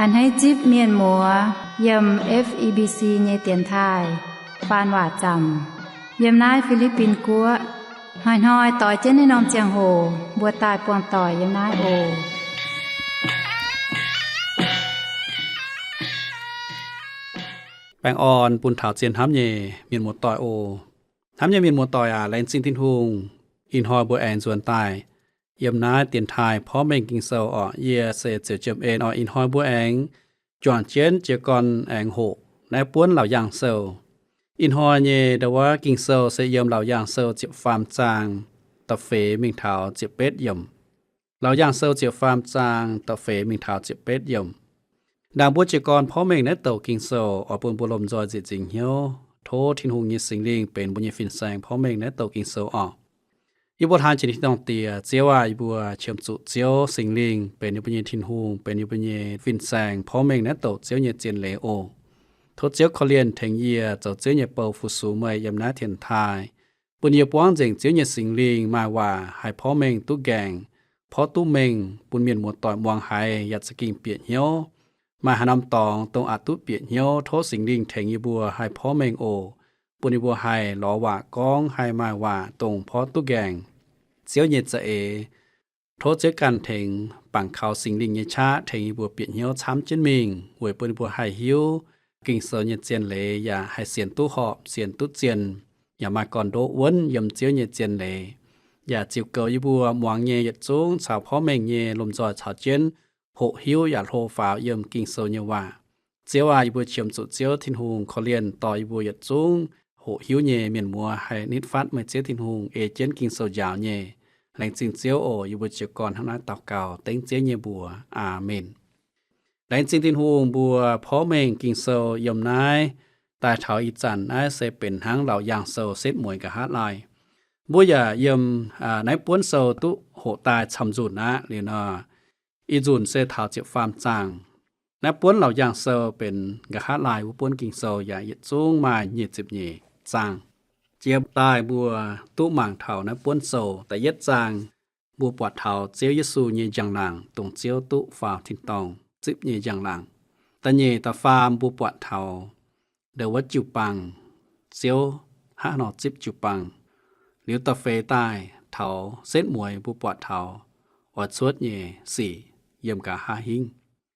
อันให้จิบเมียนหมัวยำ FEBC เยเตียนทายปานว่าจำยำนายฟิลิปปินกัวหอยต่อยเจ้นในนอมเจียงโหบัวตายปวงต่อยยำนายโอแปงอ่อนปุ่นถาวเจียนห้ำเยเมียนหมดต่อยโอห้ำเยเมียนหมดต่อยแลนซิงทินทุงอินฮอยบัวแอนส่วนใต้ยำนาเตียนทายพร้อมแมงกิงเซาออเยเซเจเจมเอ็นออินฮอยบัวแองจวนเจนเจกอนแองโหในป้วนเหล่าย่างเซลอินฮอยเยดว่ากิงเซลเซยมเหล่าย่างเซลเจ็บฟาร์มจางตะเฟมิงเท้าเจ็บเป็ดยมเหล่าย่างเซลเจ็บฟาร์มจางตะเฟมิงเท้าเจ็บเป็ดยมดังบัวเจกอนพร้อมแมงในเต่ากิงเซลอปุ่นบุลมจอยจิจิงเหียวโททินหงยิสิงลิงเป็นบุญยฟินแสงพร้อมแมงในเต่ากิงเซลออีบัวทานชนิดต้องเตียเจียวว่าอีบัวเชื่อมจุเจียวสิงลิงเป็นยุปญทินหูเป็นยุปญฟินแสงพร้อมเองนะโตเจียวเยเจียนเลโอทดเจียวเขาเรียนถึงเยียเจ้าเจียวเยเปาฟุสูเมยยำนาเทียนทายปุญญปวงเจงเจียวเยสิงลิงมาว่าให้พร้อมเองตุแกงพอตุเมงปุญเมียนหมวดต่อยมวงไห้ยัดสกิงเปียเหียวมาหานำตองตรงอาตุเปียเหียวโทสิงลิงถึงอีบัวให้พร้อมเองโอปุญญบัวให้หลอว่ากองให้มาว่าตรงพอตุแกงเจียวเยจะเอโทษเจอกันถึงปังเขาสิงลิงเยชาถึงบัวเปียนเหียวช้ำเจนมิงหวยปืนบัวไฮหิวกิ่งเสือเยเจียนเลยอย่าให้เสียนตู้หอบเสียนตู้เจียนอย่ามาก่อนโดวนยำเจียวเยเจียนเลยอย่าจิวเกยบัวหวงเยยจุงชาวพ่อแมงเยลมจอยชาวเจนโหหิวอย่าโทฟ้ายำกิ่งเสือเยว่าเจียวว่าบัวเฉียมจุเจียวทินหงเขาเรียนต่อยบัวยจุงโหหิวเยเมียนมัวให้นิดฟัดเมื่อเจียวทินหงเอเจนกิ่งเสือยาวเยแหล่งจิงเจียวโออยู่บนเจียวก่อนทั้งนั้นตอกเก่าเต็งเจียวเยบัวอาเมนแหล่งจิงตินหูบัวพ่อเมงกิงโซยมนายตายเถาอีจันนายเซเป็นทั้งเหล่าย่างโซเซตมวยกับฮาร์ดไลน์บัวอย่ายมนายป้วนโซตุโหตายชำจุดนะเรียนอีจุนเซเถาเจียวฟาร์มจางนายป้วนเหล่าย่างโซเป็นกับฮาร์ดไลน์บัวป้วนกิงโซอย่าหยิดจุ้งมาหยิดจิบหยี่จางเจียบตายบัวตู้หมางเถานะป้วนโซแต่เย็ดจางบัวปวดเถาเจียวยิสูเยจังหลังตรงเจียวตู้ฟาวทินตองจิบเยจังหลังแต่เยตาฟามบัวปวดเถาเดวัดจิวปังเจียวห้าหนอจิบจิวปังหรือตาเฟใต้เถาเส้นมวยบัวปวดเถาอดสวดเยสี่เยี่ยมกะห้าหิง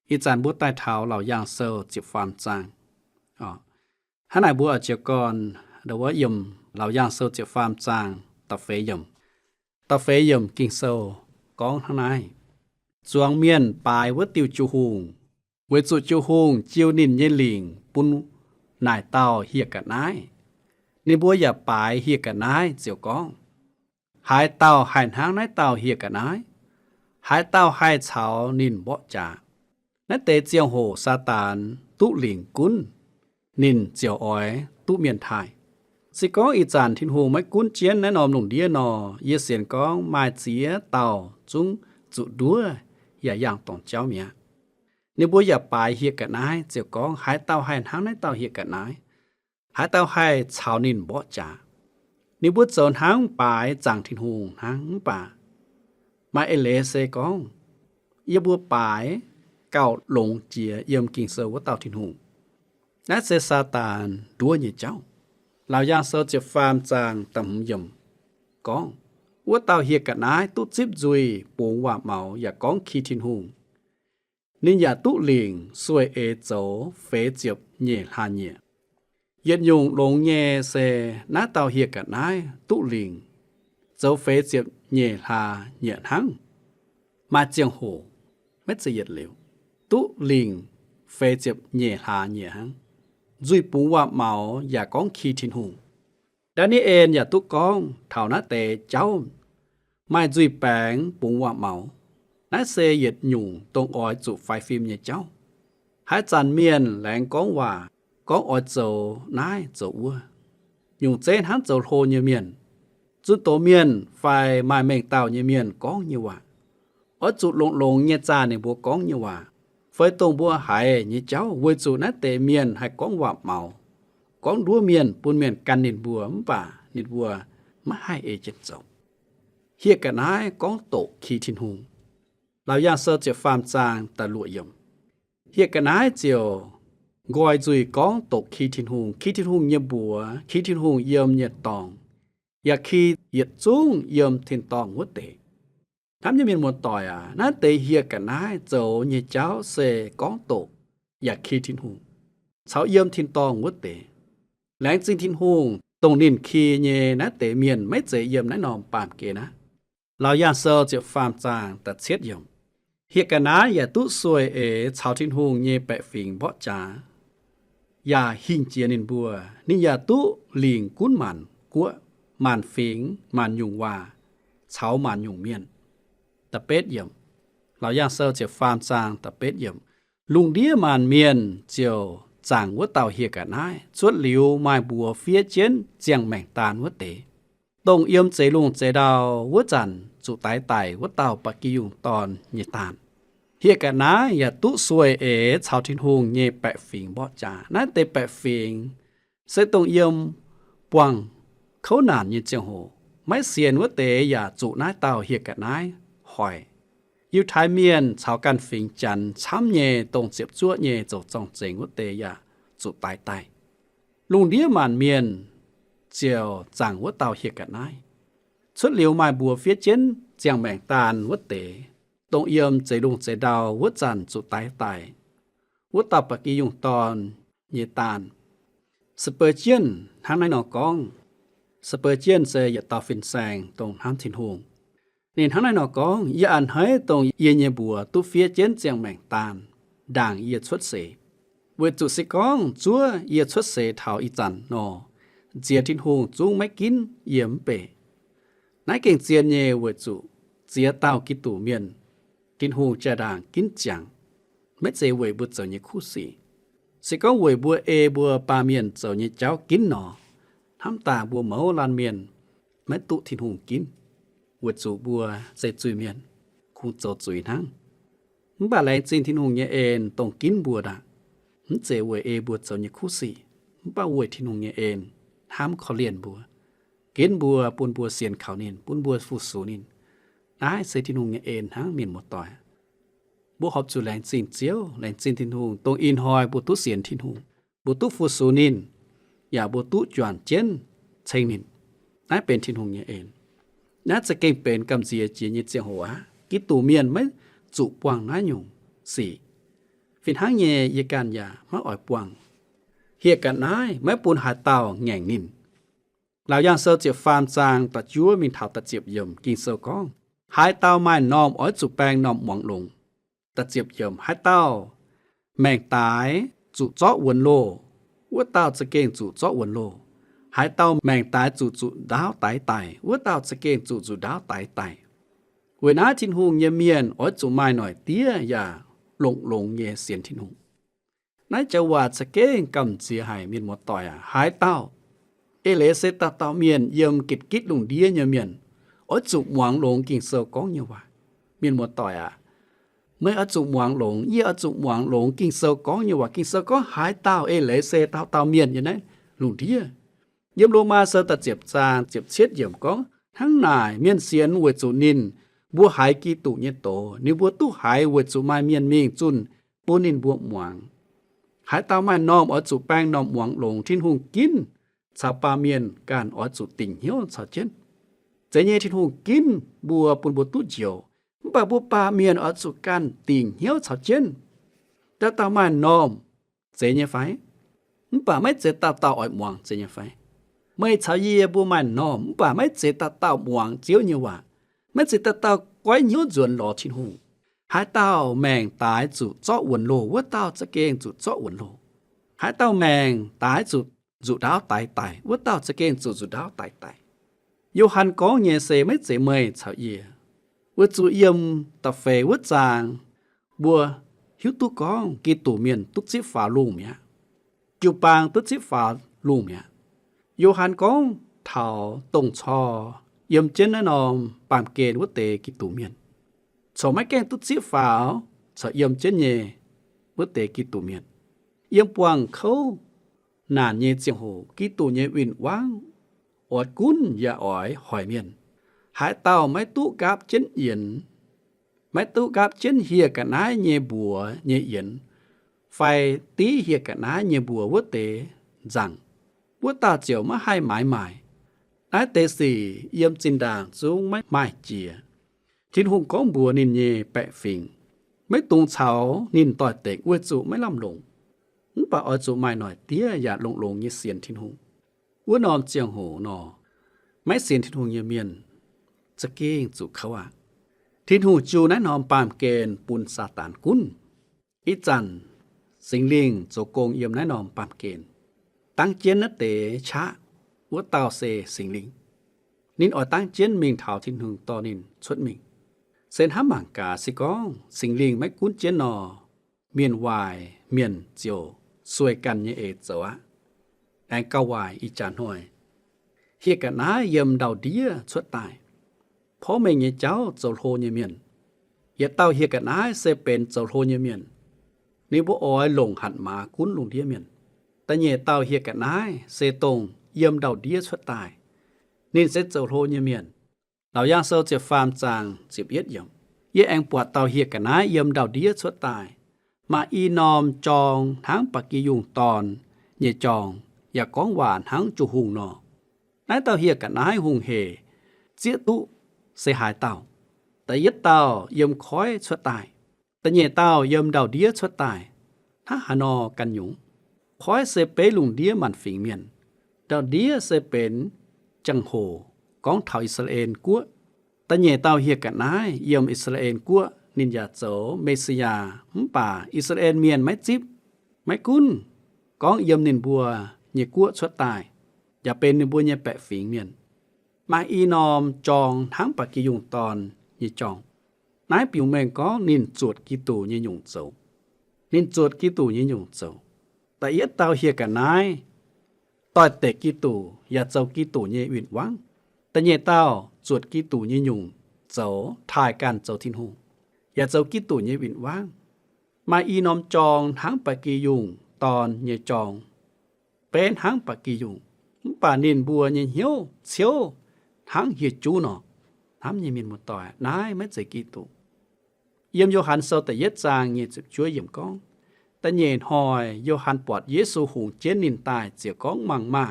อีจานบัวใต้เถาเหล่าย่างเซลจิบฟามจางห้าไหนบัวเจียวก่อนเดวัดยมเราย่างเซลเจียฟาร์มจางตะเฟยมกิงเซลก้องทั้งนายจวงเมียนปลายวัดติวจูฮุงเวจุจูฮุงเจียวนินเยลิงปุนนายเต้าเฮียกะนายนี่บัวอย่าปลายเฮียกะนายเจียวก้องหายเต้าหายทางนายเต้าเฮียกะนายหายเต้าหายเฉานินบ่จ่านั่นเตเจียวโหซาตานตุหลิงกุนนินเจียวอ้อยตุเมียนไทยสิก้องอีจานทินหูไม่กุ้นเจียนแนะนอมหนุ่มเดียนอเยเสียนก้องมาเจียเต่าจุงจุดัวอย่าย่างต้องเจ้าเมียนี่บัวอย่าปลายเฮียกะนายเจียวก้องหายเต่าหายทางในเต่าเฮียกะนายหายเต่าหายชาวนินบ่จ่านี่บัวโจนหางปลายจังทินหูหางป่ามาเอเลเซก้องเยบัวปลายเก่าหลงเจียเยี่ยมกิ่งเซอว่าเต่าทินหูนัดเซซาตานดัวเนี่ยเจ้าเราย่างเซอเจ็บฟาร์มจางตำยมก้องว่าเต่าเฮียกะนายตุจิบจุยปูงว่าเมาอย่าก้องขี้ทินหุงนินอย่าตุหลิงสวยเอโจเฟเจียบเย่หาเย่เย็นยงลงเย่เซน้าเต่าเฮียกะนายตุหลิงโจเฟเจียบเย่หาเย่ทั้งมาเจียงโหไม่จะเย็ดเหลวตุหลิงเฟเจียบเย่หาเย่ทั้งจุยปูว่าเมาอย่าก้องขี้ทินหูด้านนี้เองอย่าตุกก้องเท่านะเตเจ้าไม่จุยแปงปูว่าเมานะเซเหยียดหยุ่งตรงออยจุไฟฟิล์มเนี่ยเจ้าหายจันเมียนแหลงก้องว่าก้องออยโจนายโจวัวหยุ่งเจนหันโจโทเยเมียนจุดโตเมียนไฟไม้เมงเต่าเยเมียนก้องเยว่าออยจุดลงเนี่ยจ้าในบัวก้องเยว่าเฟยตรงบัวหายนี่เจ้าเวจูนะเตเมียนให้ก้องว่าเมาก้องดัวเมียนปุนเมียนกันนิดบัวมป่านิดบัวมาให้เอเจนต์เจ้าเฮียกันนายก้องโตขี้ทินหุงเราย่างเซอร์เจฟาร์มจางตะลุยม เฮียกันนายเจียวกอยจุยก้องตกขี้ทินหุงเยียบัวขี้ทินหุงเยี่ยมเยียตองอยากขี้เยียจุ้งเยี่ยมทินตองวัดเตทำยังมีหมดต่อยนั่นเตเฮียกันนายเจ้าเยียเจ้าเสก้องตกอยากขี้ทินหุงเช้าเยี่ยมทินตองวัดเตแหลงจิงทินหุงตรงนินขี้เยนะเตเมียนไม่เจเยี่ยมนะนอมปามเกนะเราย่างเซอร์จะฟาร์มจางแต่เช็ดเยี่ยมเฮียกันนายอย่าตุสวยชาวทินหุงเยแปะฝิงบ่จาอย่าหิ่งเจียนินบัวนี่อย่าตุหลิงกุ้นมันกัวมันฝิงมันยุงว่าเช้ามันยุงเมียนตะเป็ดเยี่ยมเราย่างเซอร์จะฟาร์มจางตะเป็ดเยี่ยมลุงเดียมันเมียนเจียวจางวัวเต่าเฮียกันนายชวดหลิวไม้บัวเฟียเจียนเจียงแม่งตาลวัวเตตรงเอี่ยมเจลุงเจดาววัวจันจุไตไตวัวเต่าปะกิยุงตอนเยตานเฮียกันนายอย่าตุสวยชาวทินหุงเยแปะฝิงบ่จานั่นเตแปะฝิงเสตรงเอี่ยมปวงเขานานเยเจียงโหไม่เสียนวัวเตอย่าจุนายเต่าเฮียกันนายหอยอยู่ท้ายเมียนชาวกันฝิงจันช้ำเยตรงเจ็บจั่วเยโจจองเจงวัวเตอย่าจุตายไตลุงเดียมันเมียนเจียวจังวัวเต่าเฮียกันนายชุดเหลียวไม้บัวเฟียเจนเจียงแม่งตาลวัวเตตรงเยี่ยมใจลุงใจดาววัวจันจุตายไตวัวเต่าปะกียุงตอนเยตานสเปอร์เจียนทางในหนอกองสเปอร์เจียนเซยตาฟินแซงตรงห้ามทินหงนี่ทางในหนอกองอย่าอ่านให้ตรงเยเยบัวตุเฟียเจนเจียงแม่งตาลด่างเยียชุดเสเวจุสิกองจัวเยียชุดเสเท้าอีจันนอเจียทินหงจุงไม่กินเยี่ยมเปนายเก่งเจียนเยเวจุเจียเต้ากิตูเมียนทินหงจะด่างกินจังไม่เจเวบุเจ้าเยคู่สีสิกองเวบัวบัวปาเมียนเจ้าเยเจ้ากินหนอทำตาบัวเหมาลานเมียนไม่ตุทินหงกินเวจุบัวเจจุยเมียนคงโจจุยทั้งมึงบาแรงจินทินหงเยเอ็นต้องกินบัวด่ามึงเจเวบัวเจ้าเยคู่สีมึงบ้าเวทินหงเยเอ็นห้ามเขาเลียนบัวกินบัวปุนบัวเสียนเขานินปุนบัวฟูสูนินนายเสทินหงเยเอ็นทั้งเมียนหมดต่อยบัวหอบจุแรงจินเจียวแรงจินทินหงตรงอินหอยบัวตุเสียนทินหงบัวตุฟูสูนินอย่าบัวตุจวนเจนเชงนินนายเป็นทินหงเยเอ็นน่าจะเก่งเป็นกำเสียจีนยิเจียงหัวกิตูเมียนไม่จุปวงน้าหยงสี่ฟินหางเยยการยามาอ่อยปวงเฮียกันนายไม่ปูนหาเต่าแง่งนินเราย่างเซอเจียฟาร์มจางตัดยัวมีเท่าตัดเจียบเยิมกินเซอก้องหายเต่าไม้นอมอ้อยจุแปงนอมหวังลงตัดเจียบเยิมหายเต่าแมงตายจุเจาะวนโลว่าเต่าจะเก่งจุเจาะวนโลหายเต่าแมงตายจุดาวไตไตว่าเต่าจะเก่งจุดาวไตไตเวลาทินหงเยเมียนอ้อยจุไม้หน่อยเตี้ยอย่าลงเยเสียนทินหงนายจะว่าจะเก่งกำเสียหายมีหมดต่อยหายเต้าเลเซตาเต้าเมียนเยี่ยมกิดลุงเดียเมียนอ้อยจุหวังลงกินเซอก้องเยว่ามีหมดต่อยเมื่อจุหวังหลงเยี่ยจุหวังหลงกินเซอก้องเยว่ากินเซอก้องหายเต้าเลเซเต้าเมียนอย่างนั้นลุงเดียเยี่ยมลงมาเซตาเจ็บจางเจ็บเช็ดเยี่ยมก้องทั้งนายเมียนเสียนเวจุนินบัวหายกีตุเยโตนิบัวตุหายเวจุไม้เมียนเมงจุนปูนินบัวหวังหายเต้าไม้นอมอ้อยจุแป้งนอมหวังหลงทินหงกินชาวปาเมียนการอ้อยจุติ่งเหี่ยวชาวเจนเจเยทินหงกินบัวปุนบัวตุเจียวปาบัวปาเมียนอ้อยจุการติ่งเหี่ยวชาวเจนแต่เต้าไม้นอมเจเยไฟป่าไม่เจตาเต้าอ้อยหวังเจเยไฟไม่ชาวเยบัวไม้นอมป่าไม่เจตาเต้าหวังเจียวเยว่าไม่จิตเต้าก้อยเหนียวจวนหล่อทินหงหายเต้าแมงตายจุเจาะวนโลว่าเต้าจะเก่งจุเจาะวนโลหายเต้าแมงตายจุดาวตายว่าเต้าจะเก่งจุดาวตายโยฮันก้องเยเซไม่เจเมยชาวเยว่าจุเยี่ยมตะเฟว่าจางบัวหิวตุก้องกีตุเมียนตุกจิฟ้าลุงเมียกิวปางตุกจิฟ้าลุงเมียโยฮันก้องเท่าตงชอเยี่ยมเจนนอมปามเกณฑ์วัดเตกิตูเมียนสมัยแกงตุจิฟ้าสเยี่ยมเจนเยวัดเตกิตูเมียนเยี่ยมปวงเขานานเยเจียงโหกิตูเยวินว่างอดกุนอย่าอ้อยหอยเมียนหายเต้าไม่ตุกับเจนเอียนไม่ตุกับเจนเฮียกันนายเยบัวเยเอียน ไฟตีเฮียกันนาเยบัววัวเตจังวัวตาเจียวมาให้หมายหมายนายเตสีเยี่ยมจินดางสูงไม่ไม้เจียทินหุงก้องบัวนินเยแปะฟิงไม่ตุงเฉานินต่อยเตกเวจูไม่ล่ำลงป่าอ้อยจูไม่หน่อยเตี้ยอย่าลงเยเสียนทินหุงวัวนอมเจียงโหนอไม่เสียนทินหุงเยเมียนจะเก้งจุเขาว่าทินหูจูแนะนอมปามเกณฑ์ปุนซาตานกุนอีจันสิงลิงโจโกงเยี่ยมแนะนอมปามเกณฑ์ตั้งเจียนนเตชะวัวเตาเซสิงลิงนินอ่อยตั้งเจียนมิงเถาทินหุงต่อนินชดมิงเส้นห้ามังกาสิกองสิงลิงไม่กุ้นเจียนนอเมียนวายเมียนเจียวสวยกันเยเอเจวะแองกาวายอีจานห้อยเฮียกันนาเยี่ยมดาวเดียชดตายเพราะไม่เงี้ยเจ้าโจโลเยเมียนเฮียเต้าเฮียกันนาเซเป็นโจโลเยเมียนนี่บ่อ้อยลงหันมากุ้นลงเดียเมียนแต่เงี้ยเต้าเฮียกันนาเซตงเยี่ยมดาวเดียชดตายนี่เซโจโลเยเมียนเราย่างเซาเจ็บฟาร์มจางจิบเย็ดเยี่ยมเย่แองปวดเต้าเฮียกันนาเยี่ยมดาวเดียชดตายมาอีนอมจองทั้งปักกียุงตอนเยจองอย่าก้องหวานทั้งจุหุงนอนายเต้าเฮียกันนาหุงเฮเจียตุเสียหายเต้าแต่ยึดเต้าเยี่ยมคอยชดตายแต่เย่เต้าเยี่ยมดาวเดียชดตายถ้าหานอกันยุงคอยเสเปลุงเดียมันฝิงเมียนดาวเดียเสเป็นจังโหกองเถาอิสราเอลกัวแต่เย่เต้าเฮียกันนาเยี่ยมอิสราเอลกัวนินยาโจเมสยาป่าอิสราเอลเมียนไม้จิบไม้กุนกองเยี่ยมนินบัวเยกัวชดตายอย่าเป็นนินบัวเยแปะฝิงเมียนมาอีนอมจองทั้งปักกิยุงตอนเยจองนายปิวเมงก็นินจวดกิตูเยยุงโจนินจวดกิตูเยยุงโจแต่เยเต้าเฮียกันนายต่อยเตะกิตูอย่าเจ้ากิตูเยวินวังแต่เยเต้าจวดกิตูเยยุงโจทายกันโจทินหูอย่าเจ้ากิตูเยวินวังมาอีนอมจองทั้งปักกิยุงตอนเยจองเป็นทั้งปักกิยุงป่านินบัวเยเหียวเซียวทั้งเฮียจูนอทำยังมีหมดต่อนายไม่ใจกี่ตุเยี่ยมโยฮันเซาแต่เย็ดจางเงียบช่วยเยี่ยมก้องแต่เย็นหอยโยฮันปอดเยซูหุงเจนนินตายเจียก้องมังมา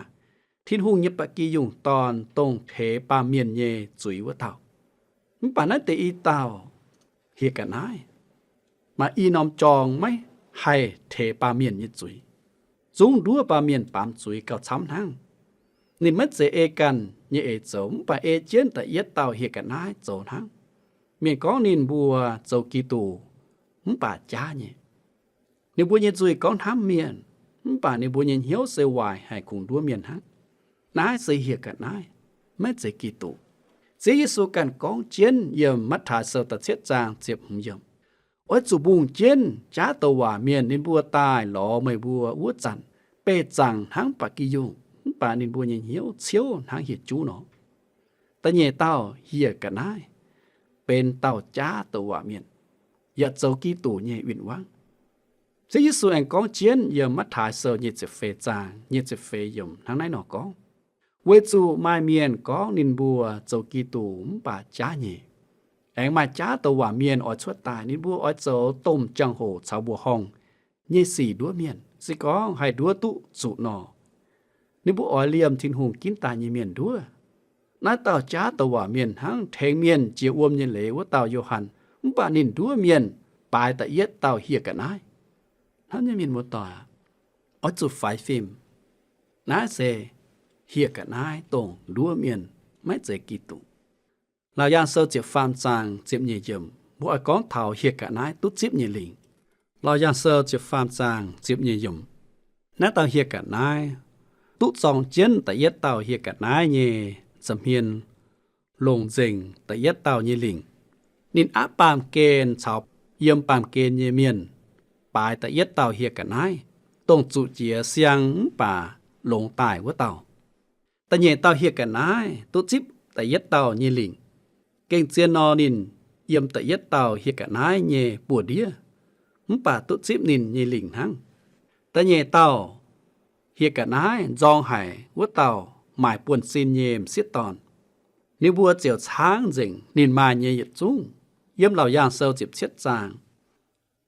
ทิ้นหุงเย็บปะกียุงตอนตรงเทปาเมียนเยจุยวะเต่าป่านั้นแต่อีเต่าเฮียกันนายมาอีนอมจองไหมให้เทปาเมียนเยจุยจุงดัวปาเมียนปามจุยเก่าช้ำทั้งนี่มันเจเอกันเยเอโจมป่าเอเจนแต่เย็ดเต่าเฮียกันนายโจทั้งเมียนก้องนินบัวโจกีตูป่าจ้าเนี่ยนี่บัวเย็นจุยก้องทำเมียนป่านี่บัวเย็นเหี่ยวเซวายให้คงดัวเมียนทั้งนายเสียเฮียกันนายไม่เจกีตูเสียสูกันก้องเจนเยี่ยมมัดถาเซตัดเช็ดจางเจ็บหุ่มเยี่ยมโอ้ยจูบุงเจนจ้าตัวเมียนนินบัวตายหล่อไม่บัววัวจันเปจังทั้งปักกิยุงป่านินบัวเหี่ยวเชียวทางเหียจูเนาะแต่เย่เต้าเฮียกันนายเป็นเต้าจ้าตัวเมียนอย่าเจ้ากีตูเย่วินวังเสียสูแองก้องเจียนเยี่ยมมัดถาเซเย่จะเฟจางเย่จะเฟยมทางไหนหนอก้องเวจูมาเมียนก้องนินบัวเจ้ากีตูป่าจ้าเย่แองมาจ้าตัวเมียนอ่อยชวดตายนินบัวอ่อยเจ้าต้มจังโหชาวบัวห้องเย่สี่ดัวเมียนสิก้องให้ดัวตุสุนอนิบุออยเลียมทินหุงกินตาเยเมียนดัวน้าเต่าจ้าตัวเมียนทั้งแทงเมียนเจียวอมเยเหลวเต่าโยฮันป่านินดัวเมียนปลายตะเย็ดเต่าเฮียกันนายท่านเยเมียนหมดต่ออจุดไฟฟิล์มน้าเซเฮียกันนายตรงดัวเมียนไม่เจกีตุเราย่างเซาเจ็บฟาร์มจางเจ็บเยี่ยมบัวก้องเต่าเฮียกันนายตุ๊ดจิบเยลิงเราย่างเซาเจ็บฟาร์มจางเจ็บเยี่ยมน้าเต่าเฮียกันนายตุสองเจนแต่เย็ดเต่าเฮียกันนายเยสำเพียนลงเจงแต่เย็ดเต่าเยลิงนินอาปามเกณฑ์ชาวเยี่ยมปามเกณฑ์เยเมียนปลายแต่เย็ดเต่าเฮียกันนายต้องจุเจียเสียงป่าลงตายว่าเต่าแต่เยเต่าเฮียกันนายตุจิบแต่เย็ดเต่าเยลิงเก่งเจียนอนินเยี่ยมแต่เย็ดเต่าเฮียกันนายเยปวดเดียป่าตุจิบนินเยลิงทั้งแต่เยเต่าเฮียกันนายจองไห้วัวเต่าหมายป่วนซีนเยมเสียตอนนิบัวเจียวช้างเจิงนินมาเยยจุ้งเยี่ยมเหล่าย่างเซลจิบเช็ดจาง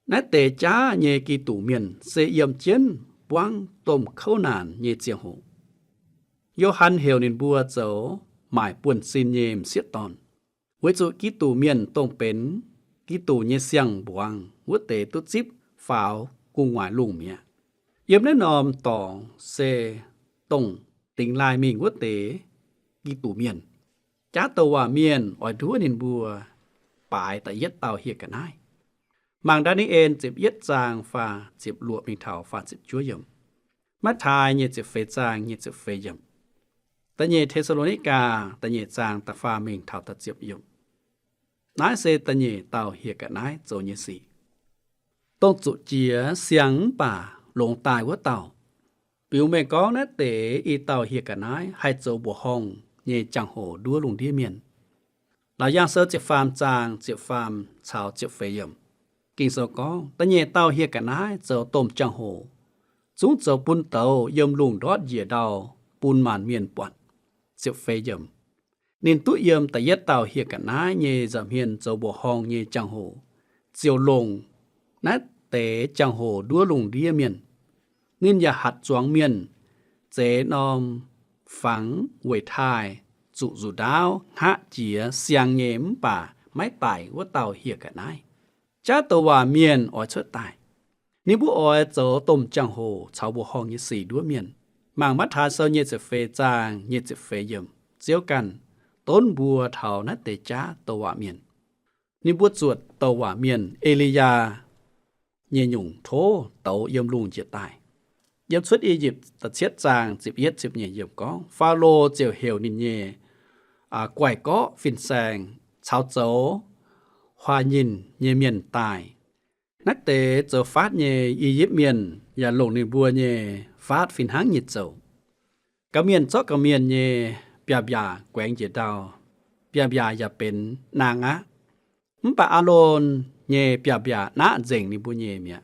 nãy tề cha nhẹ kỳ tủ miền sẽ yếm chiến quang tôm khâu nàn nhẹ chiang hồ Johann hiểu nên bùa dấu mãi buồn xin nhềm xiết tòn với chỗ kỳ tủ miền tôm bến kỳ tủ nhẹ xiang buang với tề tốt zip pháo cùng ngoài lùng mía yếm nên nòm tỏ sẽ tông tình lai mình với tề kỳ tủ miền cha tàu hòa miền ở đúa nên bùa bài tại yết tàu hiệt cả nai mang đá ní ên chịp yết giang và chịp lụa mình thảo và chịp chúa yểm mắt thai như chịp phê giang như chịp phê yểm ta nhẹ Thessalonica ta nhẹ giang ta pha mình thảo ta chịp yểm nái xê ta nhẹ tàu hiệt cả nai dấu như xì tông trụ chía xiang bà lộn tài của tàu biểu mẹ có nét tế y tàu hiệt cả nai hay dấu bộ hồng nhẹ chẳng hổ đua lùng đĩa miền là giang sơ chịp phàm giang chịp phàm chào chịp phê yểm kinh số có ta nhẹ tàu hiệt cả nái dấu tôm chẳng hổ chúng dấu bún tàu yếm lùng đót dìa đào bún màn miền bọn chịp phê yểm nên tụ yếm ta yết tàu hiệt cả nái nhẹ giảm hiền dấu bộ hồng nhẹ chẳng hổ chiều lùng nát tế chẳng hổ đua lùng đĩa miền nên nhà hạt choáng miền chế nòm phẳng quẩy thai trụ dù đáo hạ chía xiang nhếm bà máy tải của tàu hiệt cả nái cha tàu hòa miền ở chốt tải nếu bố ở chỗ tôm chẳng hồ cháu bộ hong như xì đua miền mang mắt thà sâu nhiệt phê giang nhiệt phê yểm diếu cần tốn bùa thảo nát tế cha tàu hòa miền nếu bố chuột tàu hòa miền Elia nhẹ nhung thố tàu yểm lùng diệt tài yểm xuất Egypt ta chết giang dịp yết dịp nhẹ yểm có Pharaoh chiều hiểu nín nhẹ quải có phiền sàng cháu dấu hoa nhìn nhẹ miền tài nát tế dấu phát nhẹ Egypt miền và lồng nín bùa nhẹ phát phiền háng nhiệt dấu cả miền chó cả miền nhẹ bia bia quẹng dễ đào bia biaอย่าเป็นนางá bà Aaron nhẹ bia bia nã dành nín bùa nhẹ mía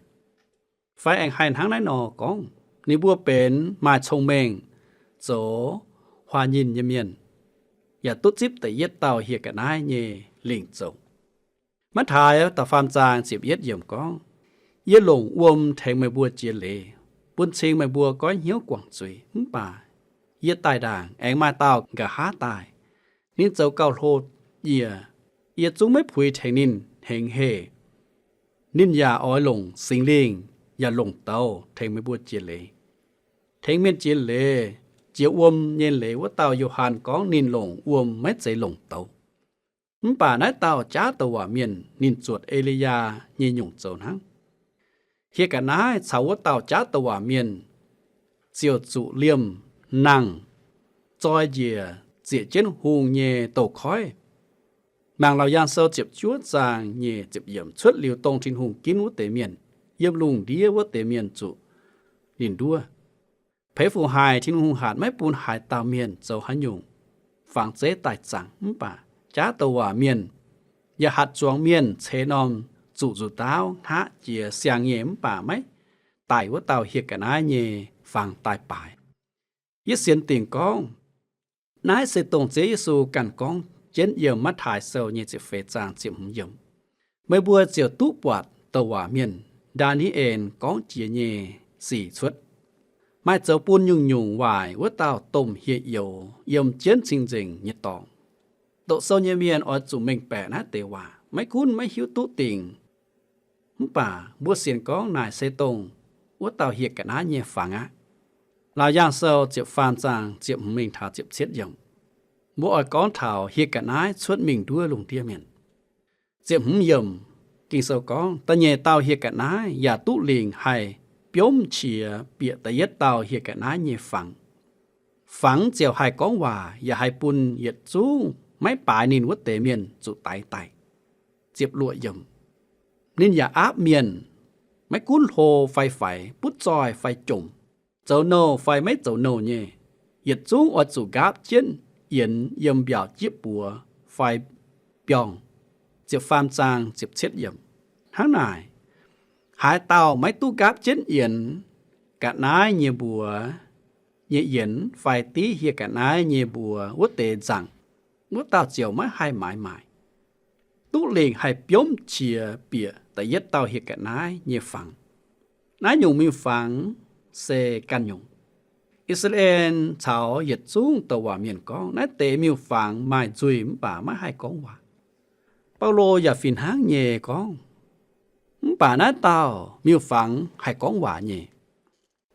phải anh hành háng nái nọ con nín bùaเป็นmà thông minh dấu hoa nhìn nhẹ miềnอย่าตุ๊ดซิบแต่เย็ดเต่าเหียกันนายเย่หลิงจงมัดทายแต่ฟามจางสิบเย็ดเยี่ยมก้องเย็ดหลงอวมแทงไม่บัวเจียเลปุ่นเชิงไม่บัวก้อยเหี้ยวกว่างจุยป่าเย็ดตายด่างแองมาเต่ากะหาตายนินเจ้าเก่าโทษเยี่ยจุงไม่ผุยแทงนินแทงเฮนินยาอ้อยหลงสิงลิงอย่าหลงเต่าแทงไม่บัวเจียเลแทงเมียนเจียเลchiều nhiên lệ của tàu Johann có nín lồng mấy giấy lồng tàu. Bà nói tàu trả tàu hòa miền nín chuột Elia như nhung dầu nắng. Khi cả nái cháu của tàu trả tàu hòa miền chiều trụ liêm năng trôi dìa dịa trên hùng nhẹ tàu khói. Mạng lão giang sâu chịp chuốt giang nhẹ chịp yểm xuất liều tông trên hùng kín của tế miền yếm lùng đĩa của tế miền trụ nín đua. Phế phụ hài thiên hùng hạt mấy bùn hài tàu miền dầu hắn dùng phẳng chế tài chẳng bà chá tàu hòa miền và hạt chuông miền chế nòm trụ dù táo hạ chìa xiang nhếm bà mấy tài của tàu hiệt cả nái nhẹ phẳng tài bài yết xiên tiền con nái sẽ tổng chế Giêsu cằn con chén yêu mắt hài sâu như chỉ phê trang chìm hùng yếm mấy bùa chiều tú bọt tàu hòa miền đa ní ên con chìa nhẹ xỉ xuất mai dấu buôn nhung hoài với tàu tôm hiện yếu yếm chiến trình trình nhiệt tòng độ sâu như miền ở chủ mình bẻ nát tế hòa mấy cuốn mấy hiếu tú tình bà bua xiên có nài xe tông với tàu hiện cả ná nhẹ phẳng á là giang sâu chịu phan giang chịu mình thảo chịu chết dòng bố ở con thảo hiện cả ná suốt mình đua lùng tia miền chịu yếm kinh sâu có ta nhẹ tàu hiện cả ná giả tú liền hay biếm chìa bịa tại yết tàu hiệt cả ná nhẹ phẳng chiều hai con hòa và hai bùn yết chú mấy bài nín quốc tế miền trụ tay chiếp lụa yểm nên nhà áp miền mấy cuốn hồ phải bút tròi phải trùng dấu nô phải mấy dấu nô nhẹ yết chú ở chủ gáp chiến yến yểm biểu chiếp bùa phải biong chiếp pham trang chiếp chết yểm tháng này hai tàu mấy tu gáp chiến yến cả nái nhẹ bùa nhẹ yến phải tí hiệt cả nái nhẹ bùa quốc tế rằng quốc tàu chiều mới hai mãi ตุเลงให้ป้ยมเชียเปียแต่เย็ดเตาเฮกะนายเยฟังนายยงมีฟังเซกันยงอิสราเอลชาวเหยียดสูงตัวว่าเมียนกองนายเตมีฟังไม่จุยมป่าไม่ให้กองว่าเปาโลอย่าฟินหางเยกองป่านายเตามีฟังให้กองว่าเย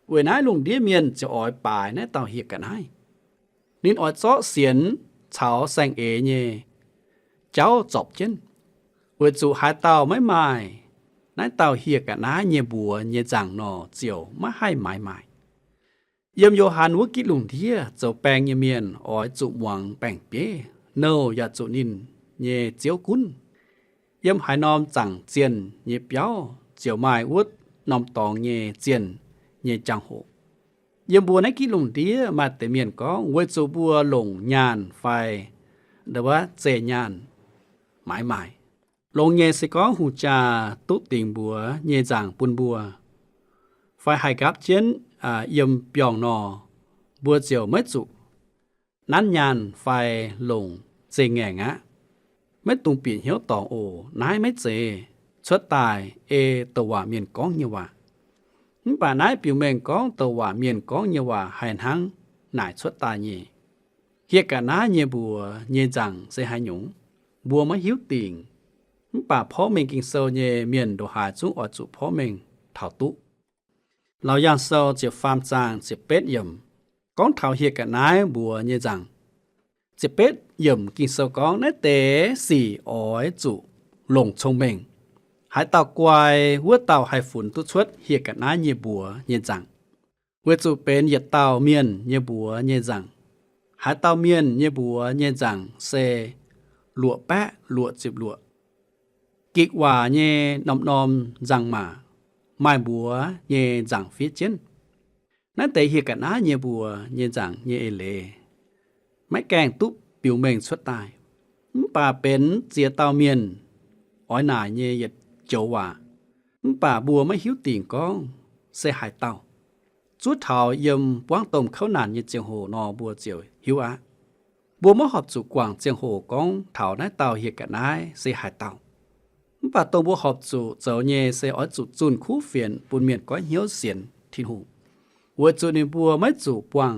เวนายลงเดียเมียนจะอ่อยป่ายนายเตาเฮกะนายนินอ่อยซ้อเสียนชาวแซงเอเยเจ้าจบเช่นเวจูหายเตาไม่ไม่นายเตาเฮียกะนายเยบัวเยจังนอเจียวไม่ให้หมายเยี่ยมโยฮันวกิลุงเทียเจ้าแปงเยเมียนอ้อยจุหวังแปงเป้เนอยาจุนินเยเจียวกุนเยี่ยมหายนอมจังเจียนเยเปียวเจียวไม้วุดนอมตองเยเจียนเยจังโหเยี่ยมบัวในกิลุงเทียมาแต่เมียนก้องเวจูบัวหลงญานไฟเดว่าเจญานหมายลงเยสิก้องหูจาตุติงบัวเยจังปุนบัวไฟหายกับเจียนเยี่ยมเปียงนอบัวเจียวไม่จุนั้นยานไฟลงเจงแงงะไม่ตุงเปลี่ยนเหี่ยวตองโอนายไม่เจชดตายตัวเมียนก้องเยว่าป่านายปิวเมงก้องตัวเมียนก้องเยว่าให้หังนายชดตายเยเฮียกันนาเยบัวเยจังเสหายหยงบัวไม่หิวติ่งป่าพ่อเมงกิงเซเยเมียนโดหาจุออจุพ่อเมงเท่าตุเราย่างเซาเจ็บฟาร์มจางเจ็บเป็ดเยี่ยมก้องเท่าเฮียกันนายบัวเยจังเจ็บเป็ดเยี่ยมกิงเซาก้องในเตะสี่อ้อยจุลงชงเมงหายเต่ากวายวัวเต่าให้ฝุ่นตุชวดเฮียกันนายเยบัวเยจังเวจุเป็นเหยียดเต่าเมียนเยบัวเยจังหายเต่าเมียนเยบัวเยจังเซหลัวแปะหลัวจิบหลัวกิกว่าเยนอมจังมาไม้บัวเยจังฟิเจนนั่นแต่เฮียกันนาเยบัวเยจังเยเอเลไม่แกงตุ๊บปิวเมงชดตายป่าเป็นเจียเตาเมียนอ้อยหน่ายเยเย็ดโจว่าป่าบัวไม่หิวติ่งก้องเสหายเตาจุดเถาเยี่ยมว่างต้มข้าวนานเยเจียงโหนอบัวเจียวหิวบัวมะหอบจุกวางเจียงโหก้องเถาได้เตาเฮียกันนายเสหายเตาป่าตัวบัวหอบจุเจ้าเยเสอ้อยจุจุนคู่เฟียนปุ่นเมียนก้อยเหี่ยวเสียนทิ้นหูวัวจุในบัวไม่จุปวาง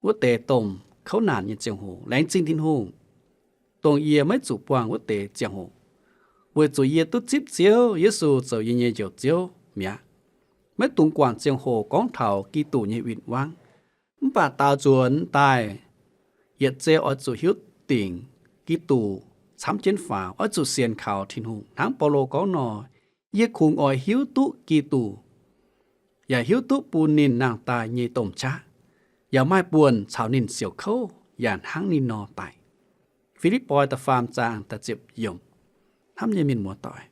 วัวเตะต้มข้าวนานเยเจียงโหแรงจริงทิ้นหูตรงเอียไม่จุปวางวัวเตะเจียงโหวัวจุเอียตุจิบเจียวเยซูเจ้าเยเจียวเจียวเมียไม่ตุงกวางเจียงโหก้องเถากีตู่เยวินวางป่าตาจวนตายเหยียดเจอ้อยจุหิวติ่งกีตู่ช้ำเจนฝ่าอ้อยจุเสียนข่าวทิ้นหูทั้งปโลก้องนอเยคุงอ้อยหิวตุกีตู่อย่าหิวตุปูนินนางตายเยต้มชะอย่าไม่ปวนชาวนินเสียวเข้าอย่าหังนินนอไปฟิลิปปอยตะฟามจางตะเจ็บยมทำเยมินมัวต่อย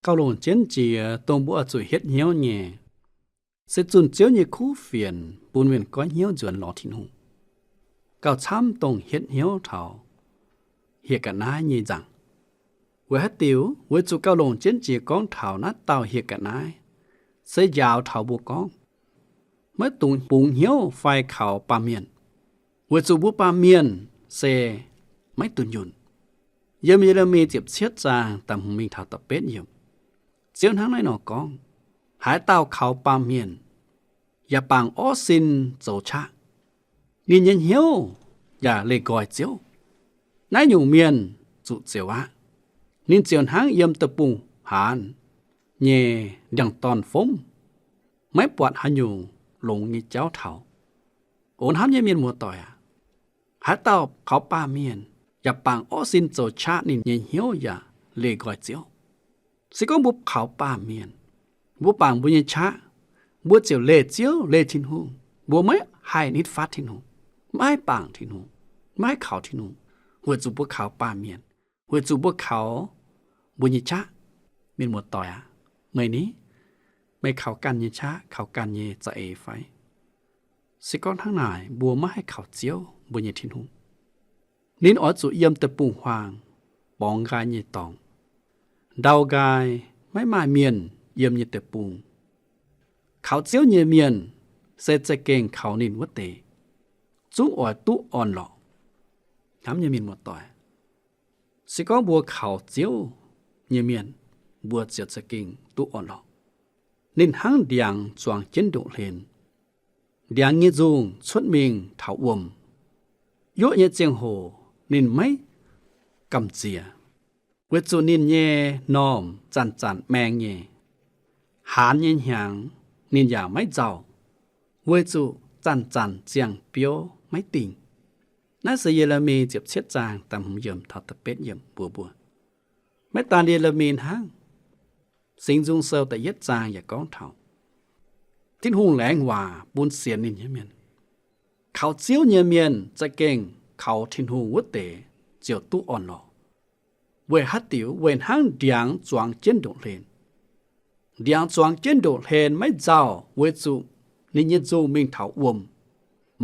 เกาลงเจนเจียตรงบัวจุเฮ็ดเหี้ยวเย่เสจุนเจียวเยคู่เฟียนปูนเวียนก้อยเหี้ยวจวนหลอทิ้นหูเกาช้ำตรงเฮ็ดเหี้ยวเถาเฮียกันนายเยจังเวหัดติวเวจุเกาลงเจนเจียก้องเถานัดเต่าเฮียกันนายเสยยาวเถาบัวก้องเมื่อตุงปุงเหี้ยวไฟเขาปาเมียนเวจูบัวปาเมียนเซไม่ตุนยุนเยี่ยมเยเรมีเจ็บเชียดจางตำหงมีเถาตะเป็ดเยี่ยมเจียวทั้งในหนอก้องหายเต่าเขาปาเมียนอย่าปังอ้อซินโจชะนินยันเหี้ยวอย่าเลยกอยเจียวนายอยู่เมียนจุเจียวะนินเจียวทั้งเยี่ยมตะปุงหานเย่ดังตอนฟมไม่ปวดหันอยู่ลงงี้เจ้าเถาโอนห้ามเยเมียนมัวต่อยหาเต่าเขาป้าเมียนอย่าปังอ้อสินโจชานินเยี่ยวอย่าเลกอยเจียวสิก็บุบเขาป้าเมียนบุปังบุญชะบัวเจียวเลเจียวเลทินหูบัวไม่ให้นิดฟัดทินหูไม่ปังทินหูไม่เขาทินหูหัวจูบัวเขาป้าเมียนหัวจูบัวเขาบุญชะเมียนมัวต่อยเมื่อนี้ไม่เขากันเยชะเขากันเยจะเอไฟสิก้อนทั้งหลายบัวไม่ให้เขาเจียวบัวเยทินหูนินอ๋อจุเยี่ยมตะปุงหวางปองกายเยตองดาวกายไม่มาเมียนเยี่ยมเยตะปุงเขาเจียวเยเมียนเสจะเก่งเขานินวะเตจุ้งอ๋อตุอ่อนหลอกทำเยมินหมดต่อยสิก้อนบัวเขาเจียว เยเมียนบัวเจียดสกิงตุอ่อนหลอกนินหังเดียงจวงเจนดุเลนเดียงเงจุงชุดมิงเถาอมโยเยเจียงโหนินไม่กำเจียเวจูนินเยนอมจันจันแมงเยหานเยนหยังนินอย่าไม่เจ้าเวจูจันจันเจียงเปียวไม่ติงน่าเสียเยลมีเจ็บเช็ดจางตำหเยิมทอดตะเป็ดเยิมบัวไม่ตานเยลมีนหังสิงจุงเซลแต่เย็ดจางอย่าก้องเท่าทิ้นหุงแหลงว่าบุญเสียนินเยเมียนเขาเจียวเยเมียนจะเก่งเขาทิ้นหุงวัดเตเจียวตู้อ่อนหลอเวฮัตติวเวนหังเดียงจวงเจนโดเลนเดียงจวงเจนโดเลนไม่เจ้าเวจูนิยจูมิงเถาอวม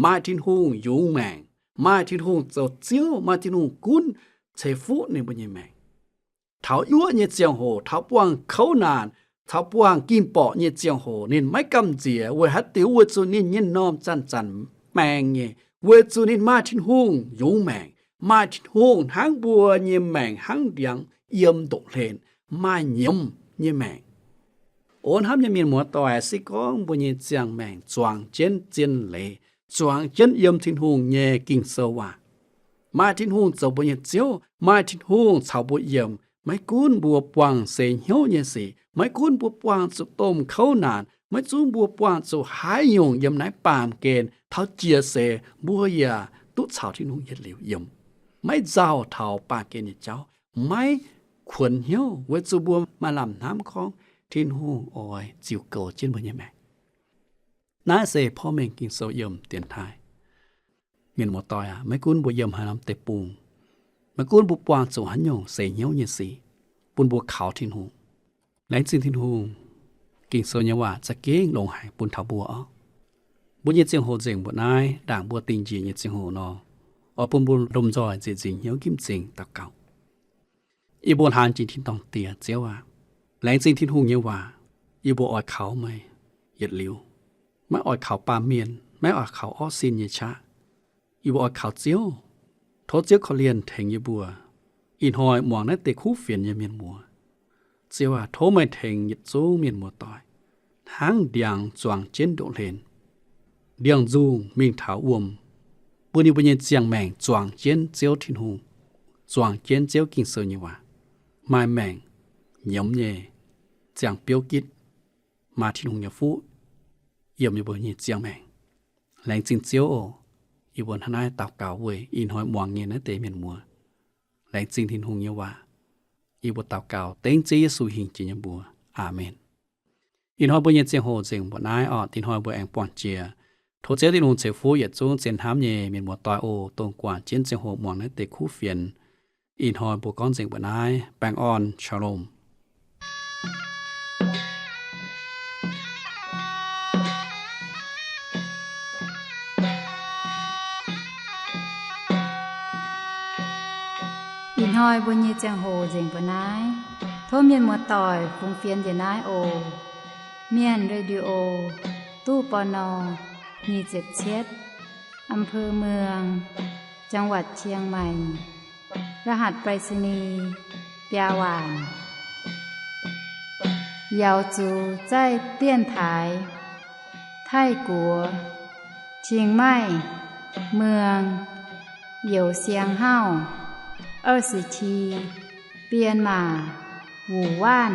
มาทิ้นหุงยุงแมงมาทิ้นหุงเจ้าเจียวมาทิ้นหุงกุนเชฟุในบุญยแมงเถายั่วเยเจียงโหเถาปวงเขานานเถาปวงกินปอเยเจียงโหนินไม่กำเจียเวฮัตติวเวจูนินเยนน้อมจันจันแมงเยเวจูนินมาทิ้นหุงยุงแมงมาทิ้นหุงทั้งบัวเยแมงทั้งเดียงเยี่ยมโดเลนมาเยี่ยมเยแมงโอนห้ามยังมีหมัวต่อยสิก้องบุญเยเจียงแมงจวงเจนเจนเลจวงเจนเยี่ยมทิ้นหุงเยกิงเสวามาทิ้นหุงเจ้าบุญเยเจียวมาทิ้นหุงชาวบุญเยี่ยมไม่กุนบัวปวงเสียเหี่ยวเยสีไม่กุนบัวปวงสุต้มเข้านานไม่จูงบัวปวงสุหายยงยำไหนปามเกณฑ์เท้าเจียเสบัวยาตุชาวที่นุ่งเย็ดเหลวยมไม่เจ้าเท้าปาเกณฑ์เจ้าไม่ขวนเหี่ยวเวจูบัวมาลำน้ำของทิ้นหูอ้อยจิวเกาจิ้นบนยแม่น้าเสพ่อแม่กินโซยมเตียนทายเมียนหมดต่อยไม่กุนบัวยมหาน้ำเตปูงมากุนบุปวางสูหันยงเสียเหี้ยวเยสีปุนบัวขาวทินหูแหลงจินทินหูกิ่งโซยว่าจะเก้งลงหายปุนเถาบัวบุญเยเจียงโหเจียงบัวนายด่างบัวติงจีเยเจียงโหนอปุนบุญลมจอยเจียจิงเหี้ยวกิมจิงตะเก่าอีบัวหานจินทินตองเตียเจียวว่าแหลงจินทินหูเยว่าอีบัวอ่อยเขาไม่เหยียดเหลียวไม่อ่อยเขาปาเมียนไม่อ่อยเขาอ้อซินเยชะอีบัวอ่อยเขาเจียวโทษเจ้าเขาเรียนแทงยบัวอินหอยหมวงนั้นเตะคู่เฟียนยเมียนมัวเจ้าว่าโทไม่แทงยิดซูเมียนมัวต่อยทั้งเดียงจวงเจนโดเลนเดียงจูมิงเถาอวมปุณิบุญเจียงแมงจวงเจนเจียวทินหูจวงเจนเจียวกิงเซยว่าไม่แมงยำเย่เจียงเปียวกิดมาทินหูยฟูเยี่ยมยบุญเจียงแมงแหลงจิงเจียวโออีบนทนายตาวเก่าเวยอินหอยหมวงเงินนะเตเมียนมัวแหลงจริงทินหงเยว่าอีบนตาวเก่าเต็งจีสู่หิงจินบัวอาเมนอินหอยบุญเยเจียงโหเจียงบนนายออตินหอยบัวแองปอนเจียโทเจตินหงเจฟูเหยียดจูงเจียนถามเยเมียนมัวตอยโอตรงกว่าเจียนเจียงโหหมวงนะเตคู่เฟียนอินหอยบัวก้อนเจียงบนนายแปงออนชาโลมหอยบุญเยเจียงโหเจียงปนายโทเมียนมัวต่อยฟุงเฟียนเดนายโอเมียนเรดิโอตู้ปนมีเจ็บเช็ดอำเภอเมืองจังหวัดเชียงใหม่รหัสไปรษณีย์เปียหวานยาวจูใจเตี้ยนถายไทกัวเชียงใหม่เมืองเหยียวเซียงเฮ้า20ทีเปลี่ยนมาหูว่าน